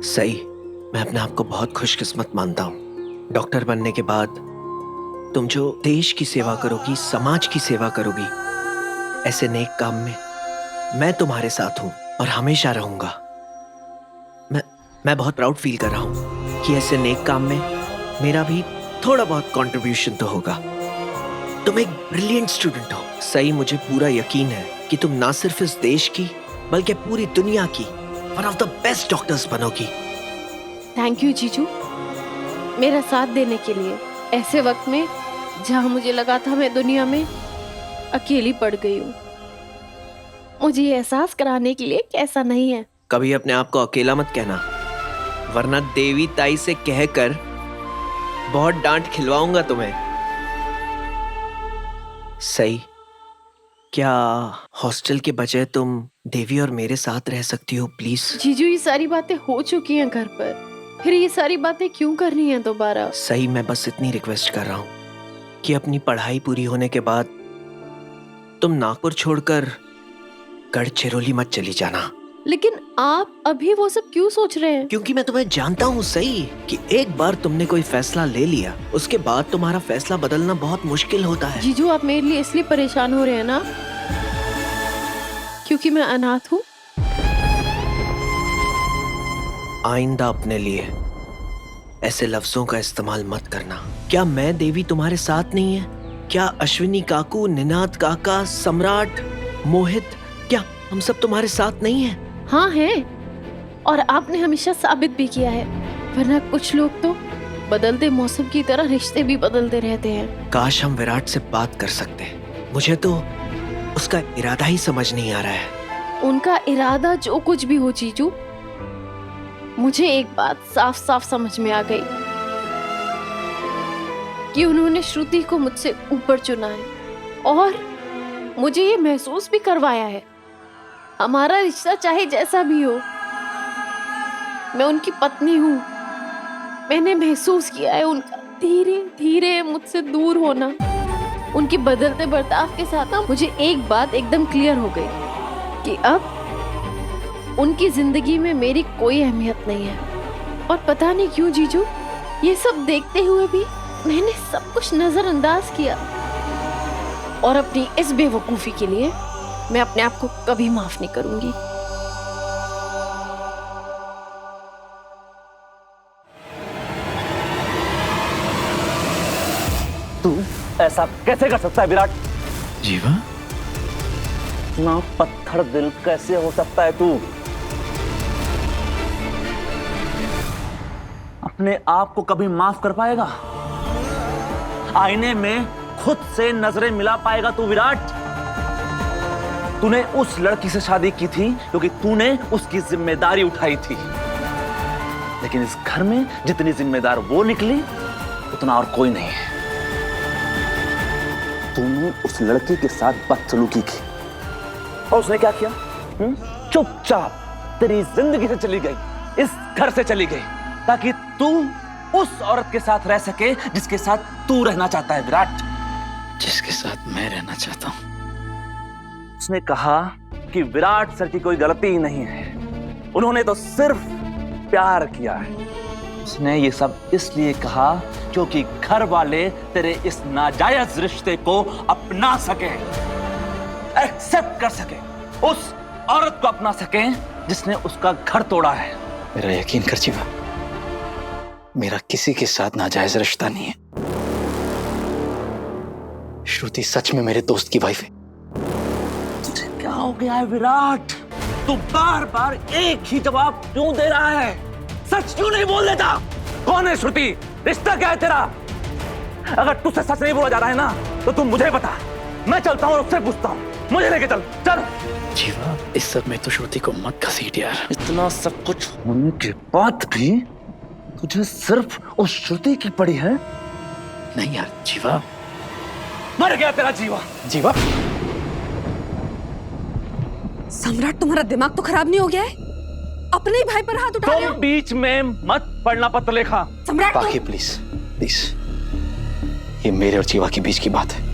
सही, मैं अपने आप को बहुत खुशकिस्मत मानता हूँ। डॉक्टर बनने के बाद तुम जो देश की सेवा करोगी, समाज की सेवा करोगी, ऐसे नेक काम में मैं तुम्हारे साथ हूँ और हमेशा रहूंगा। मैं बहुत प्राउड फील कर रहा हूँ कि ऐसे नेक काम में मेरा भी थोड़ा बहुत कंट्रीब्यूशन तो होगा। तुम एक ब्रिलियंट स्टूडेंट हो। सही, मुझे पूरा यकीन है कि तुम ना सिर्फ इस देश की बल्कि पूरी दुनिया की one of the best doctors बनोगी। थैंक यू जीजू, मेरा साथ देने के लिए। ऐसे वक्त में जहाँ मुझे लगा था मैं दुनिया में अकेली पड़ गई हूँ, मुझे ये एहसास कराने के लिए कि ऐसा नहीं है। कभी अपने आप को अकेला मत कहना, वरना देवी ताई से कहकर बहुत डांट खिलवाऊंगा तुम्हें। सही, क्या हॉस्टल के बजाय तुम देवी और मेरे साथ रह सकती हो प्लीज? जीजू, ये सारी बातें हो चुकी हैं घर पर, फिर ये सारी बातें क्यों करनी है दोबारा? सही, मैं बस इतनी रिक्वेस्ट कर रहा हूँ कि अपनी पढ़ाई पूरी होने के बाद तुम नागपुर छोड़कर गढ़चिरौली मत चली जाना। लेकिन आप अभी वो सब क्यों सोच रहे हैं? क्योंकि मैं तुम्हें जानता हूँ सही कि एक बार तुमने कोई फैसला ले लिया, उसके बाद तुम्हारा फैसला बदलना बहुत मुश्किल होता है। जीजू, आप मेरे लिए इसलिए परेशान हो रहे हैं ना क्योंकि मैं अनाथ हूँ? आइंदा अपने लिए ऐसे लफ्जों का इस्तेमाल मत करना। क्या मैं देवी तुम्हारे साथ नहीं है? क्या अश्विनी काकू, निनाद काका, सम्राट, मोहित, क्या हम सब तुम्हारे साथ नहीं हैं? हाँ है, और आपने हमेशा साबित भी किया है। वरना कुछ लोग तो बदलते मौसम की तरह रिश्ते भी बदलते रहते हैं। काश हम विराट से बात कर सकते। मुझे तो उसका इरादा ही समझ नहीं आ रहा है। उनका इरादा जो कुछ भी हो जीजू, मुझे एक बात साफ साफ समझ में आ गई कि उन्होंने श्रुति को मुझसे ऊपर चुना है और मुझे ये महसूस भी करवाया है। हमारा रिश्ता चाहे जैसा भी हो, मैं उनकी पत्नी हूँ। मैंने महसूस किया है उनका धीरे धीरे मुझसे दूर होना। उनके बदलते बर्ताव के साथ ना मुझे एक बात एकदम क्लियर हो गई कि अब उनकी जिंदगी में मेरी कोई अहमियत नहीं है। और पता नहीं क्यों जीजू, ये सब देखते हुए भी मैंने सब कुछ नजरअंदाज किया। और अपनी इस बेवकूफी के लिए मैं अपने आप को कभी माफ नहीं करूंगी। तू ऐसा कैसे कर सकता है विराट? जीवा, इतना पत्थर दिल कैसे हो सकता है तू? अपने आप को कभी माफ कर पाएगा? आईने में खुद से नजरें मिला पाएगा तू विराट? तूने उस लड़की से शादी की थी क्योंकि तूने उसकी जिम्मेदारी उठाई थी, लेकिन इस घर में जितनी जिम्मेदार वो निकली उतना और कोई नहीं है। तूने उस लड़की के साथ बदसलूकी की और उसने क्या किया? चुपचाप तेरी जिंदगी से चली गई, इस घर से चली गई, ताकि तू उस औरत के साथ रह सके जिसके साथ तू रहना चाहता है विराट। जिसके साथ मैं रहना चाहता हूं। उसने कहा कि विराट सर की कोई गलती ही नहीं है, उन्होंने तो सिर्फ प्यार किया है। उसने ये सब इसलिए कहा क्योंकि घर वाले तेरे इस नाजायज रिश्ते को अपना सके, एक्सेप्ट कर सके, उस औरत को अपना सके जिसने उसका घर तोड़ा है। मेरा यकीन कर जीवा, मेरा किसी के साथ नाजायज रिश्ता नहीं है। श्रुति सच में मेरे दोस्त की वाइफ है। तुझे क्या हो गया है विराट? तू बार बार एक ही जवाब क्यों दे रहा है? सच क्यों नहीं बोल देता? कौन है श्रुति? रिश्ता क्या है तेरा? अगर तुझसे सच नहीं बोला जा रहा है ना तो तुम मुझे बता, मैं चलता हूँ और उससे पूछता हूँ। मुझे लेके चल चल। जीवा, इस सब में तो श्रुति को मत घसीट यार। इतना सब कुछ होने के बाद भी तुझे सिर्फ उस श्रुति की पड़ी है? नहीं यार जीवा। मर गया तेरा जीवा। जीवा, सम्राट, तुम्हारा दिमाग तो खराब नहीं हो गया है? अपने ही भाई पर हाथ उठा रहे तुम हो। बीच में मत पढ़ना पत्रलेखा। सम्राट, बाकी प्लीज प्लीज, ये मेरे और जीवा के बीच की बात है।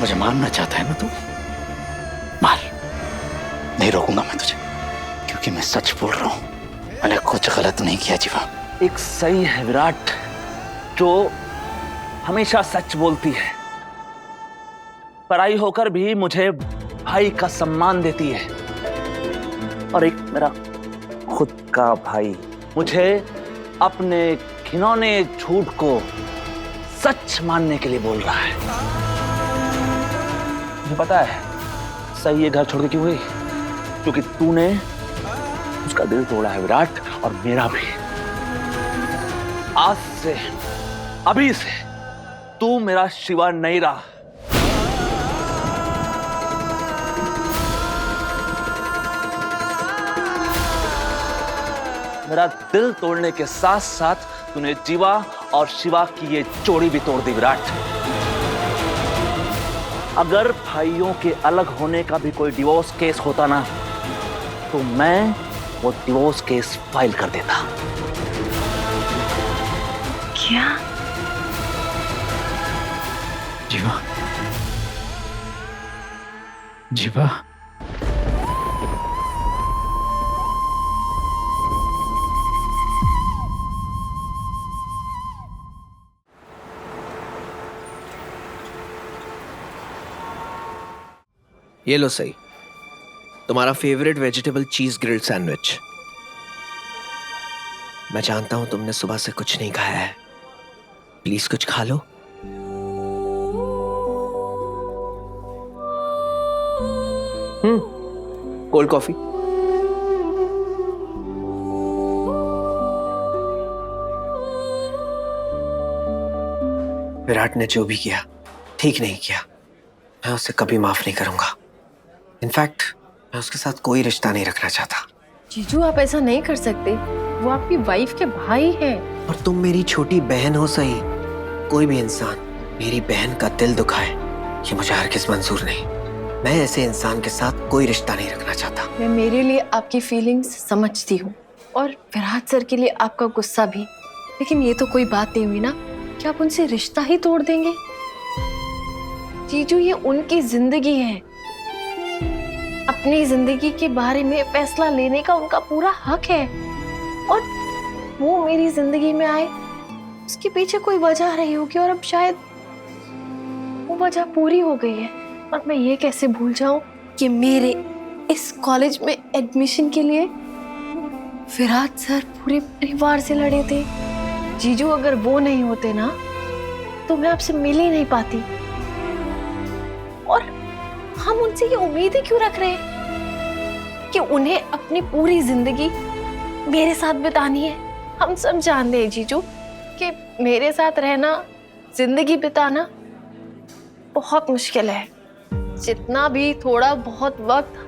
मुझे मारना चाहता है ना तू? मार, नहीं रोकूंगा मैं तुझे, क्योंकि मैं सच बोल रहा हूँ। मैंने कुछ गलत नहीं किया जीवा। एक सही है विराट, जो हमेशा सच बोलती है, पराई होकर भी मुझे भाई का सम्मान देती है, और एक मेरा खुद का भाई मुझे अपने घिनौने झूठ को सच मानने के लिए बोल रहा है। मुझे पता है सही ये घर छोड़ के क्यों गई, क्योंकि तूने उसका दिल तोड़ा है विराट, और मेरा भी। आज से, अभी से तू मेरा शिवा नहीं रहा। मेरा दिल तोड़ने के साथ साथ तूने जीवा और शिवा की ये जोड़ी भी तोड़ दी विराट। अगर भाइयों के अलग होने का भी कोई डिवोर्स केस होता ना, तो मैं वो डिवोर्स केस फाइल कर देता। क्या? जीवा, जीवा, ये लो सही, तुम्हारा फेवरेट वेजिटेबल चीज ग्रिल्ड सैंडविच। मैं जानता हूं तुमने सुबह से कुछ नहीं खाया है, प्लीज कुछ खा लो। Cold coffee. विराट ने जो भी किया ठीक नहीं किया, मैं उसे कभी माफ नहीं करूंगा। इनफैक्ट मैं उसके साथ कोई रिश्ता नहीं रखना चाहता। जीजू आप ऐसा नहीं कर सकते, वो आपकी वाइफ के भाई हैं। और तुम मेरी छोटी बहन हो सही, कोई भी इंसान मेरी बहन का दिल दुखाए ये मुझे हरगिज़ मंजूर नहीं। मैं ऐसे इंसान के साथ कोई रिश्ता नहीं रखना चाहता। मैं मेरे लिए आपकी फीलिंग्स समझती हूँ, और विराट सर के लिए आपका गुस्सा भी, लेकिन ये तो कोई बात नहीं हुई ना कि आप उनसे रिश्ता ही तोड़ देंगे। जीजू ये उनकी जिंदगी है, अपनी जिंदगी के बारे में फैसला लेने का उनका पूरा हक है, और वो मेरी जिंदगी में आए उसके पीछे कोई वजह रही होगी, और अब शायद वो वजह पूरी हो गई है। और मैं ये कैसे भूल जाऊं कि मेरे इस कॉलेज में एडमिशन के लिए विराट सर पूरे परिवार से लड़े थे। जीजू अगर वो नहीं होते ना तो मैं आपसे मिल ही नहीं पाती। और हम उनसे ये उम्मीद ही क्यों रख रहे हैं कि उन्हें अपनी पूरी जिंदगी मेरे साथ बितानी है। हम सब जानते हैं जीजू कि मेरे साथ रहना, जिंदगी बिताना बहुत मुश्किल है। जितना भी थोड़ा बहुत वक्त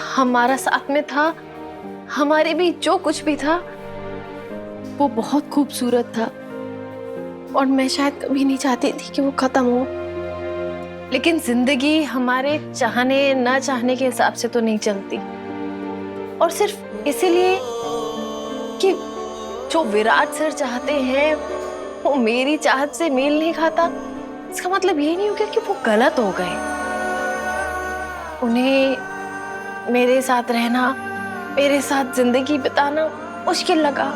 हमारा साथ में था, हमारे भी जो कुछ भी था वो बहुत खूबसूरत था, और मैं शायद कभी नहीं चाहती थी कि वो खत्म हो। लेकिन जिंदगी हमारे चाहने ना चाहने के हिसाब से तो नहीं चलती, और सिर्फ इसीलिए कि जो विराट सर चाहते हैं वो मेरी चाहत से मेल नहीं खाता, इसका मतलब ये नहीं हो गया कि वो गलत हो गए। उन्हें मेरे साथ रहना, मेरे साथ जिंदगी बिताना मुश्किल लगा,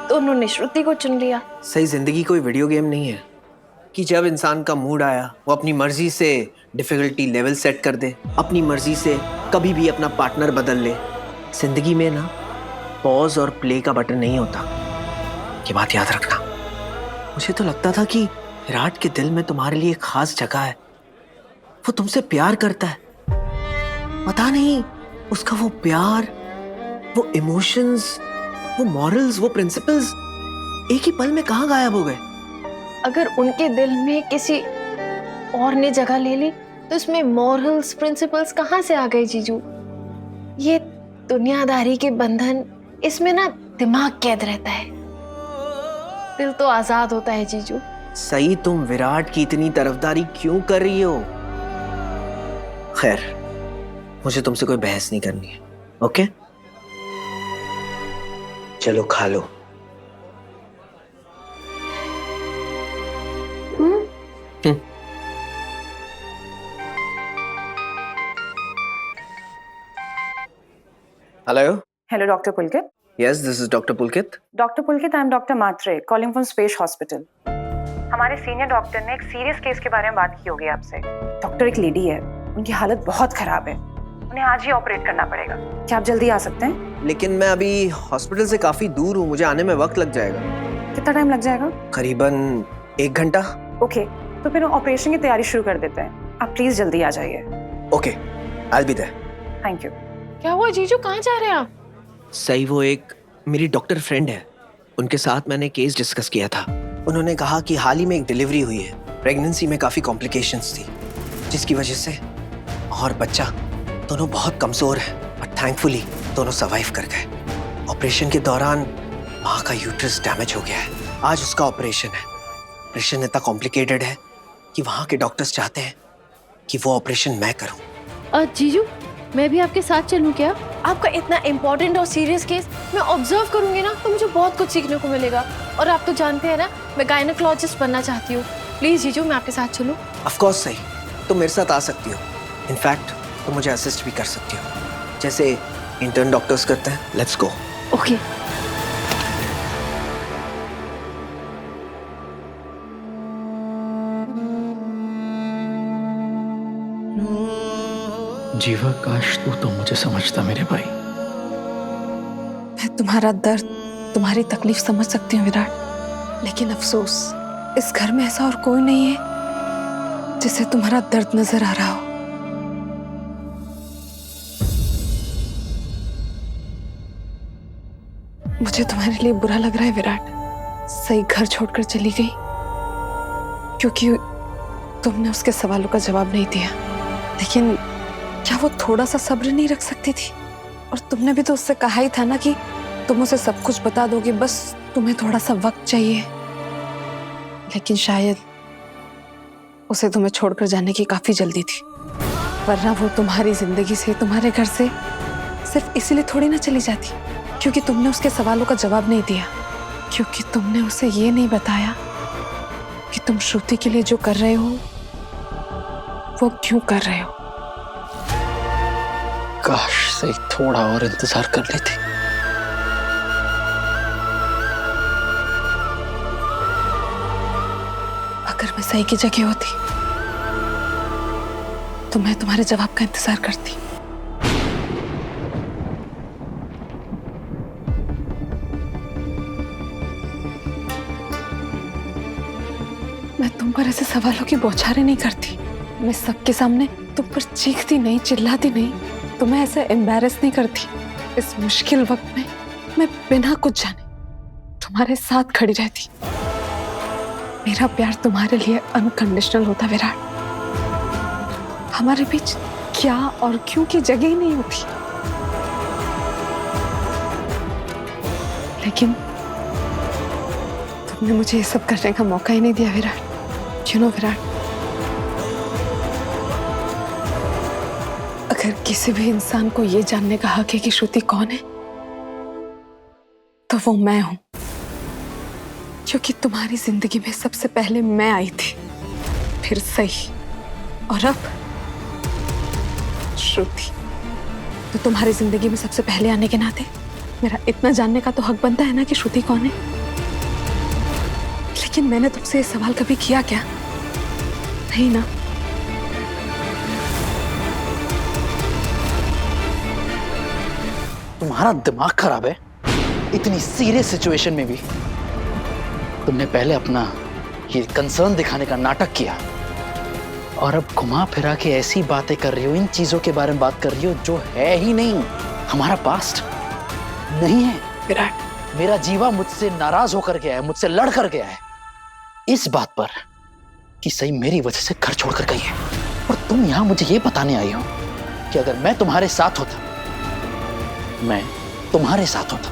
तो उन्होंने श्रुति को चुन लिया। सही, जिंदगी कोई वीडियो गेम नहीं है कि जब इंसान का मूड आया वो अपनी मर्जी से डिफिकल्टी लेवल सेट कर दे, अपनी मर्जी से कभी भी अपना पार्टनर बदल ले। जिंदगी में ना पॉज और प्ले का बटन नहीं होता, ये बात याद रखना। मुझे तो लगता था कि विराट के दिल में तुम्हारे लिए खास जगह है, वो तुमसे प्यार करता है। पता नहीं उसका वो प्यार, वो इमोशंस, वो मॉरल्स, वो प्रिंसिपल्स एक ही पल में कहाँ गायब हो गए। अगर उनके दिल में किसी और ने जगह ले ली तो इसमें मॉरल्स, प्रिंसिपल्स कहाँ से आ गए जीजू? ये दुनियादारी के बंधन, इसमें ना दिमाग कैद रहता है, दिल तो आजाद होता है जीजू। सही, तुम विराट की इतनी तरफदारी क्यों कर रही हो? खैर, मुझे तुमसे कोई बहस नहीं करनी है, ओके? चलो खा लो। Hello. Hello, Dr. Pulkit. Yes, this is Dr. Pulkit. Dr. Pulkit, I'm Dr. Matre, calling from Space Hospital. हमारे सीनियर डॉक्टर ने एक सीरियस केस के बारे में बात की होगी आपसे. डॉक्टर एक लेडी है, उनकी हालत बहुत खराब है. उन्हें आज ही ऑपरेट करना पड़ेगा. क्या आप जल्दी आ सकते हैं? लेकिन मैं अभी हॉस्पिटल से काफी दूर हूँ, मुझे आने में वक्त लग जाएगा. कितना टाइम लग जाएगा? करीबन 1 घंटा. ओके, तो फिर ऑपरेशन की तैयारी शुरू कर देते हैं. आप प्लीज जल्दी आ जाइए. Okay, I'll be there. Thank you. क्या हुआ जीजू, कहाँ जा रहे हैं आप? सही, वो एक मेरी डॉक्टर फ्रेंड है, उनके साथ मैंने केस डिस्कस किया था. उन्होंने कहा कि हाल ही में एक डिलीवरी हुई है. प्रेगनेंसी में काफी कॉम्प्लिकेशंस थी, जिसकी वजह से और बच्चा दोनों बहुत कमजोर है, और थैंकफुली दोनों सर्वाइव कर गए. ऑपरेशन के दौरान माँ का यूट्रस डैमेज हो गया है. आज उसका ऑपरेशन है. ऑपरेशन इतना कॉम्प्लिकेटेड है कि वहाँ के डॉक्टर्स चाहते हैं कि वो ऑपरेशन मैं करूँ. जीजू, मैं भी आपके साथ चलूं क्या? आपका इतना इम्पोर्टेंट और सीरियस केस मैं ऑब्जर्व करूंगी ना, तो मुझे बहुत कुछ सीखने को मिलेगा. और आप तो जानते हैं ना, मैं गायनेकोलॉजिस्ट बनना चाहती हूँ. प्लीज जीजू, मैं आपके साथ चलूं? ऑफ कोर्स सही, तुम मेरे साथ आ सकती हो. इनफैक्ट तुम मुझे असिस्ट भी कर सकती हो, जैसे इंटर्न डॉक्टर्स करते हैं. Let's go. ओके. जीवा, काश तू तो मुझे समझता मेरे भाई. मैं तुम्हारा दर्द, तुम्हारी तकलीफ समझ सकती हूँ विराट, लेकिन अफसोस इस घर में ऐसा और कोई नहीं है जिसे तुम्हारा दर्द नजर आ रहा हो. मुझे तुम्हारे लिए बुरा लग रहा है विराट. सही घर छोड़कर चली गई क्योंकि तुमने उसके सवालों का जवाब नहीं दिया. लेकिन क्या वो थोड़ा सा सब्र नहीं रख सकती थी? और तुमने भी तो उससे कहा ही था ना कि तुम उसे सब कुछ बता दोगे, बस तुम्हें थोड़ा सा वक्त चाहिए. लेकिन शायद उसे तुम्हें छोड़कर जाने की काफी जल्दी थी, वरना वो तुम्हारी जिंदगी से, तुम्हारे घर से सिर्फ इसीलिए थोड़ी ना चली जाती क्योंकि तुमने उसके सवालों का जवाब नहीं दिया, क्योंकि तुमने उसे ये नहीं बताया कि तुम श्रुति के लिए जो कर रहे हो वो क्यों कर रहे हो. काश सही थोड़ा और इंतजार कर लेते. अगर मैं सही की जगह होती तो मैं तुम्हारे जवाब का इंतजार करती. मैं तुम पर ऐसे सवालों की बौछारें नहीं करती. मैं सबके सामने तुम पर चीखती नहीं, चिल्लाती नहीं, तुम्हें ऐसे एम्बैरेस नहीं करती. इस मुश्किल वक्त में मैं बिना कुछ जाने तुम्हारे साथ खड़ी रहती. मेरा प्यार तुम्हारे लिए अनकंडीशनल होता विराट. हमारे बीच क्या और क्यों की जगह ही नहीं होती. लेकिन तुमने मुझे ये सब करने का मौका ही नहीं दिया विराट. यू नो विराट, अगर किसी भी इंसान को ये जानने का हक है कि श्रुति कौन है, तो वो मैं हूं. क्योंकि तुम्हारी जिंदगी में सबसे पहले मैं आई थी, फिर सही, और अब श्रुति. तो तुम्हारी जिंदगी में सबसे पहले आने के नाते मेरा इतना जानने का तो हक बनता है ना कि श्रुति कौन है. लेकिन मैंने तुमसे ये सवाल कभी किया क्या? नहीं ना. तुम्हारा दिमाग खराब है. इतनी सीरियस सिचुएशन में भी तुमने पहले अपना ये कंसर्न दिखाने का नाटक किया, और अब घुमा फिरा के ऐसी बातें कर रही हो, इन चीजों के बारे में बात कर रही हो जो है ही नहीं. हमारा पास्ट नहीं है विराट, मेरा जीवा मुझसे नाराज होकर गया है, मुझसे लड़ कर गया है इस बात पर कि सही मेरी वजह से घर छोड़कर गई है. और तुम यहां मुझे ये बताने आई हो कि अगर मैं तुम्हारे साथ होता, मैं तुम्हारे साथ होता,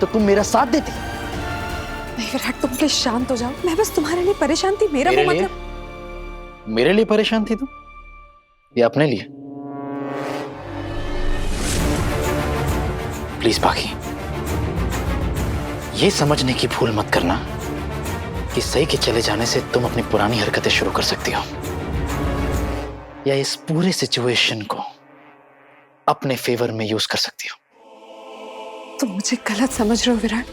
तो तुम मेरा साथ देती. नहीं विराट, तुम प्लीज शांत हो जाओ. मैं बस तुम्हारे लिए परेशान थी. मेरा वो मतलब. मेरे लिए परेशान थी तुम या अपने लिए? प्लीज बाकी ये समझने की भूल मत करना कि सही के चले जाने से तुम अपनी पुरानी हरकतें शुरू कर सकती हो, या इस पूरे सिचुएशन को अपने फेवर में यूज कर सकती हो. तुम मुझे गलत समझ रहे हो विराट।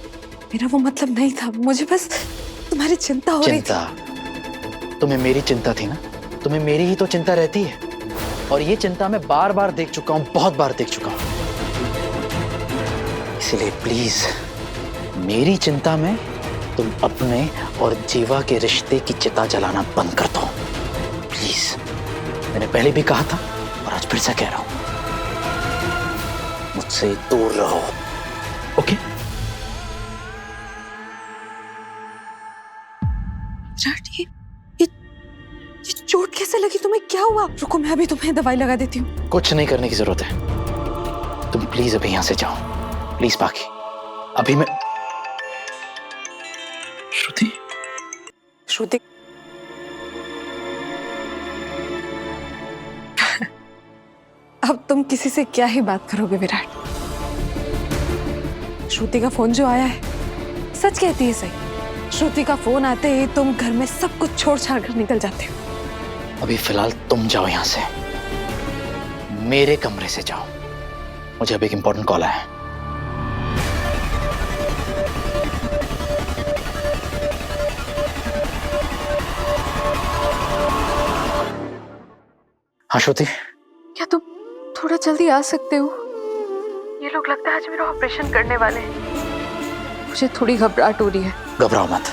मेरा वो मतलब नहीं था, मुझे बस तुम्हारी चिंता हो रही थी। चिंता? तुम्हें मेरी चिंता थी ना? तुम्हें मेरी ही तो चिंता रहती है, और ये चिंता मैं बार बार देख चुका हूं, बहुत बार देख चुका हूं। इसलिए प्लीज मेरी चिंता में तुम अपने और जीवा के रिश्ते की चिता जलाना बंद कर दो प्लीज। मैंने पहले भी कहा था और आज फिर से कह रहा हूं, मुझसे दूर रहो, ओके? विराट ये चोट कैसे लगी तुम्हें? क्या हुआ? रुको मैं अभी तुम्हें दवाई लगा देती हूँ। कुछ नहीं करने की जरूरत है, तुम प्लीज अभी यहां से जाओ प्लीज। बाकी अभी मैं श्रुति श्रुति अब तुम किसी से क्या ही बात करोगे विराट। श्रुति का फोन जो आया है, सच कहती है सही। श्रुति का फोन आते ही तुम घर में सब कुछ छोड़ छाड़ कर निकल जाते हो। अभी फिलहाल तुम जाओ यहां से, मेरे कमरे से जाओ, मुझे अभी एक इंपॉर्टेंट कॉल आया है। हाँ श्रुति, क्या तुम थोड़ा जल्दी आ सकते हो? ये लोग लगता है आज मेरा ऑपरेशन करने वाले हैं। मुझे थोड़ी घबराहट हो रही है। घबराओ मत,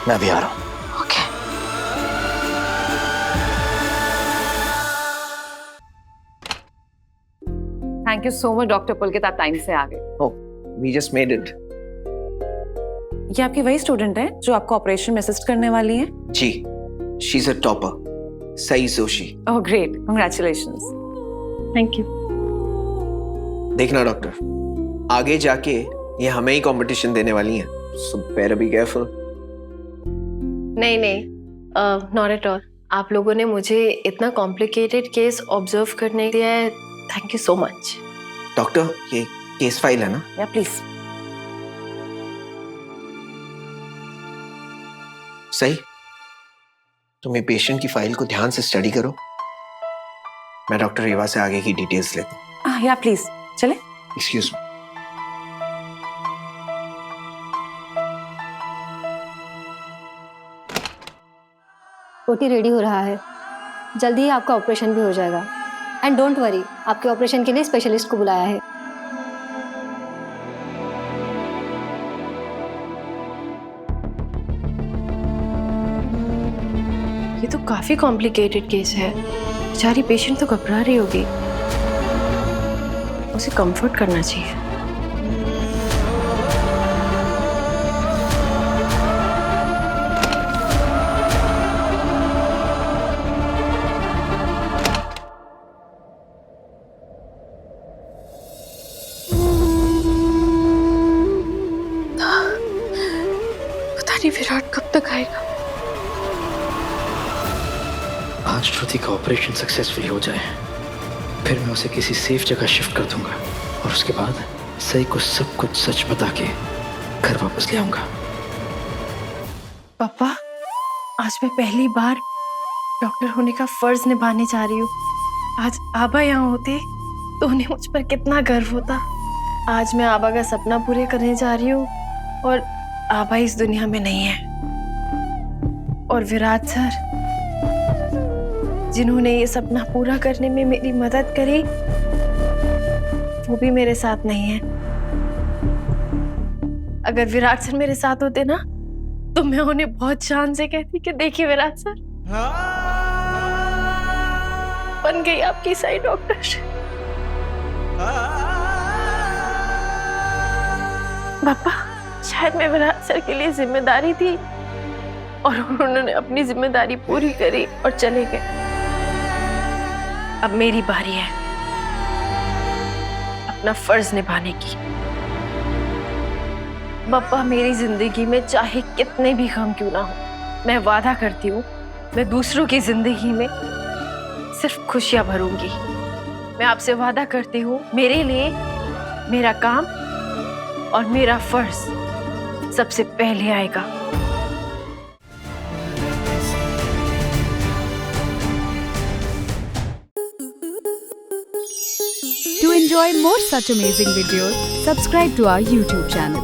मैं अभी आ रहा हूं। Okay. Thank you so much doctor Pulkit, आप टाइम से आ गए। Oh, we just made it. ये आपकी वही स्टूडेंट है जो आपको ऑपरेशन में असिस्ट करने वाली है? जी, she's a topper. Sai Joshi. Oh great, congratulations. Thank you. देखना डॉक्टर, आगे जाके ये हमें ही कंपटीशन देने वाली हैं, so better be careful. नहीं नहीं, नॉट एट ऑल। आप लोगों ने मुझे इतना कॉम्प्लिकेटेड केस ऑब्जर्व करने दिया है, thank you so much. Doctor, ये केस फाइल है ना? या प्लीज। सही, तुम ये पेशेंट की फाइल को ध्यान से स्टडी करो। मैं डॉक्टर रेवा से आगे की डिटेल्स लेता हूँ। या प्लीज, चले। Excuse me. ओटी रेडी हो रहा है, जल्दी ही आपका ऑपरेशन भी हो जाएगा। एंड डोंट वरी, आपके ऑपरेशन के लिए स्पेशलिस्ट को बुलाया है। ये तो काफी कॉम्प्लिकेटेड केस है, बेचारी पेशेंट तो घबरा रही होगी, उसे कंफर्ट करना चाहिए। पता नहीं विराट कब तक आएगा। आज श्रुति का ऑपरेशन सक्सेसफुली हो जाए, फिर मैं उसे किसी सेफ जगह शिफ्ट कर दूंगा, और उसके बाद सही को सब कुछ सच बता के घर वापस ले आऊंगा। पापा, आज मैं पहली बार डॉक्टर होने का फर्ज निभाने जा रही हूँ। आज आबा यहाँ होते तो उन्हें मुझ पर कितना गर्व होता। आज मैं आबा का सपना पूरे करने जा रही हूँ और आबा इस दुनिया में नहीं है। और विराट सर, जिन्होंने ये सपना पूरा करने में मेरी मदद करी, वो भी मेरे साथ नहीं है। अगर विराट सर मेरे साथ होते ना, तो मैं उन्हें बहुत शान से कहती कि देखिए विराट सर, बन गई आपकी सही डॉक्टर। पापा, शायद मैं विराट सर के लिए जिम्मेदारी थी और उन्होंने अपनी जिम्मेदारी पूरी करी और चले गए। अब मेरी बारी है अपना फर्ज निभाने की। पापा, मेरी जिंदगी में चाहे कितने भी गम क्यों ना हो, मैं वादा करती हूँ मैं दूसरों की जिंदगी में सिर्फ खुशियां भरूंगी। मैं आपसे वादा करती हूँ, मेरे लिए मेरा काम और मेरा फर्ज सबसे पहले आएगा। To enjoy more such amazing videos, subscribe to our YouTube channel.